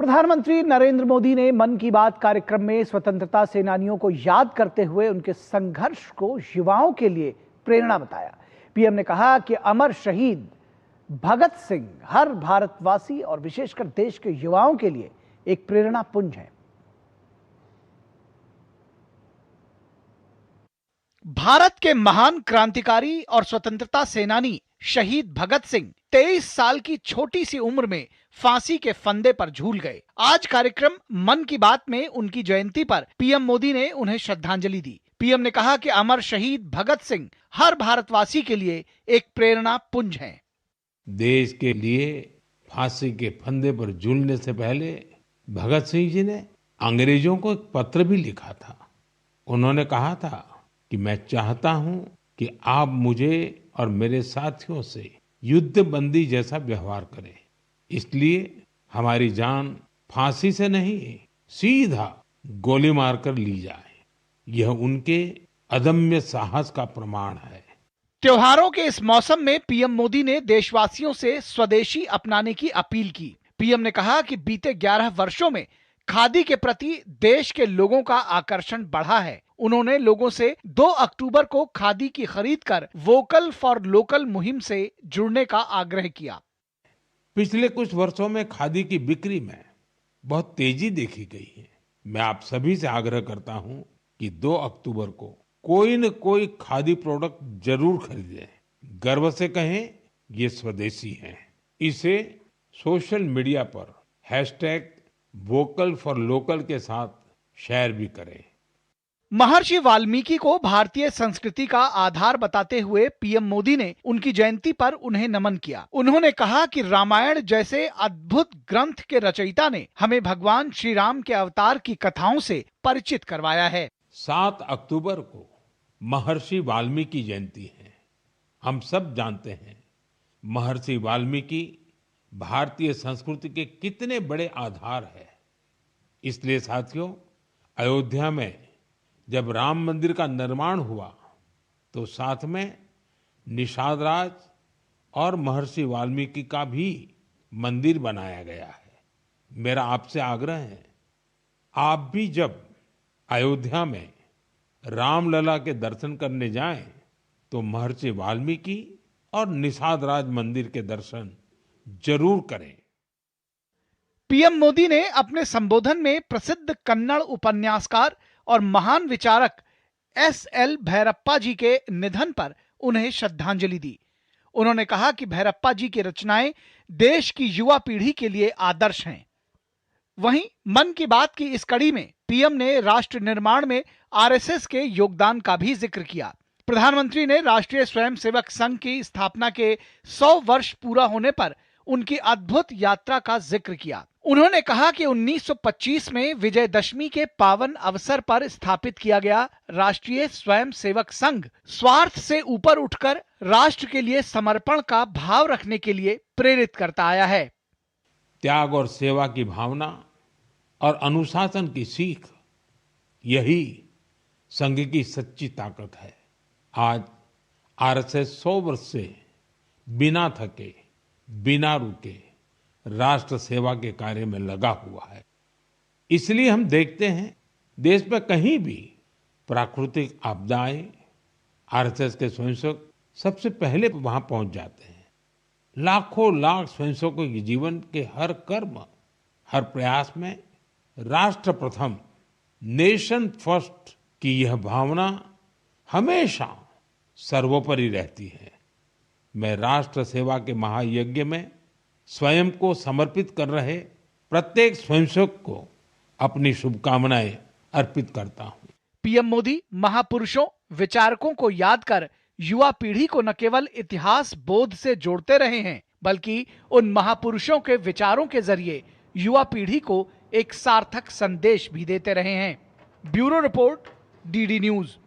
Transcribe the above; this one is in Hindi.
प्रधानमंत्री नरेंद्र मोदी ने मन की बात कार्यक्रम में स्वतंत्रता सेनानियों को याद करते हुए उनके संघर्ष को युवाओं के लिए प्रेरणा बताया। पीएम ने कहा कि अमर शहीद भगत सिंह हर भारतवासी और विशेषकर देश के युवाओं के लिए एक प्रेरणा पुंज है। भारत के महान क्रांतिकारी और स्वतंत्रता सेनानी शहीद भगत सिंह 23 साल की छोटी सी उम्र में फांसी के फंदे पर झूल गए। आज कार्यक्रम मन की बात में उनकी जयंती पर पीएम मोदी ने उन्हें श्रद्धांजलि दी। पीएम ने कहा कि अमर शहीद भगत सिंह हर भारतवासी के लिए एक प्रेरणा पुंज हैं। देश के लिए फांसी के फंदे पर झूलने से पहले भगत सिंह जी ने अंग्रेजों को एक पत्र भी लिखा था। उन्होंने कहा था कि मैं चाहता हूं कि आप मुझे और मेरे साथियों से युद्ध बंदी जैसा व्यवहार करें, इसलिए हमारी जान फांसी से नहीं सीधा गोली मारकर ली जाए। यह उनके अदम्य साहस का प्रमाण है। त्योहारों के इस मौसम में पीएम मोदी ने देशवासियों से स्वदेशी अपनाने की अपील की। पीएम ने कहा कि बीते 11 वर्षों में खादी के प्रति देश के लोगों का आकर्षण बढ़ा है। उन्होंने लोगों से 2 अक्टूबर को खादी की खरीद कर वोकल फॉर लोकल मुहिम से जुड़ने का आग्रह किया। पिछले कुछ वर्षों में खादी की बिक्री में बहुत तेजी देखी गई है। मैं आप सभी से आग्रह करता हूं कि 2 अक्टूबर को कोई न कोई खादी प्रोडक्ट जरूर खरीदें। गर्व से कहें ये स्वदेशी है। इसे सोशल मीडिया पर #वोकल फॉर लोकल के साथ शेयर भी करें। महर्षि वाल्मीकि को भारतीय संस्कृति का आधार बताते हुए पीएम मोदी ने उनकी जयंती पर उन्हें नमन किया। उन्होंने कहा कि रामायण जैसे अद्भुत ग्रंथ के रचयिता ने हमें भगवान श्री राम के अवतार की कथाओं से परिचित करवाया है। 7 अक्टूबर को महर्षि वाल्मीकि जयंती है। हम सब जानते हैं महर्षि वाल्मीकि भारतीय संस्कृति के कितने बड़े आधार है। इसलिए साथियों, अयोध्या में जब राम मंदिर का निर्माण हुआ तो साथ में निषाद राज और महर्षि वाल्मीकि का भी मंदिर बनाया गया है। मेरा आपसे आग्रह है, आप भी जब अयोध्या में रामलला के दर्शन करने जाएं तो महर्षि वाल्मीकि और निषाद राज मंदिर के दर्शन जरूर करें। पीएम मोदी ने अपने संबोधन में प्रसिद्ध कन्नड़ उपन्यासकार और महान विचारक एस.एल. भैरप्पा जी के निधन पर उन्हें श्रद्धांजलि दी। उन्होंने कहा कि भैरप्पा जी की रचनाएं देश की युवा पीढ़ी के लिए आदर्श हैं। वहीं मन की बात की इस कड़ी में पीएम ने राष्ट्र निर्माण में आरएसएस के योगदान का भी जिक्र किया। प्रधानमंत्री ने राष्ट्रीय स्वयंसेवक संघ की स्थापना के 100 वर्ष पूरा होने पर उनकी अद्भुत यात्रा का जिक्र किया। उन्होंने कहा कि 1925 में विजयदशमी के पावन अवसर पर स्थापित किया गया राष्ट्रीय स्वयंसेवक संघ स्वार्थ से ऊपर उठकर राष्ट्र के लिए समर्पण का भाव रखने के लिए प्रेरित करता आया है। त्याग और सेवा की भावना और अनुशासन की सीख, यही संघ की सच्ची ताकत है। आज आरएसएस 100 वर्ष से बिना थके, बिना रुके राष्ट्र सेवा के कार्य में लगा हुआ है। इसलिए हम देखते हैं देश में कहीं भी प्राकृतिक आपदाएं, आरएसएस के स्वयंसेवक सबसे पहले वहां पहुंच जाते हैं। लाखों लाख स्वयंसेवकों के जीवन के हर कर्म, हर प्रयास में राष्ट्र प्रथम, नेशन फर्स्ट की यह भावना हमेशा सर्वोपरि रहती है। मैं राष्ट्र सेवा के महायज्ञ में स्वयं को समर्पित कर रहे प्रत्येक स्वयंसेवक को अपनी शुभकामनाएं अर्पित करता हूं। पीएम मोदी महापुरुषों, विचारकों को याद कर युवा पीढ़ी को न केवल इतिहास बोध से जोड़ते रहे हैं, बल्कि उन महापुरुषों के विचारों के जरिए युवा पीढ़ी को एक सार्थक संदेश भी देते रहे हैं। Bureau report, DD news.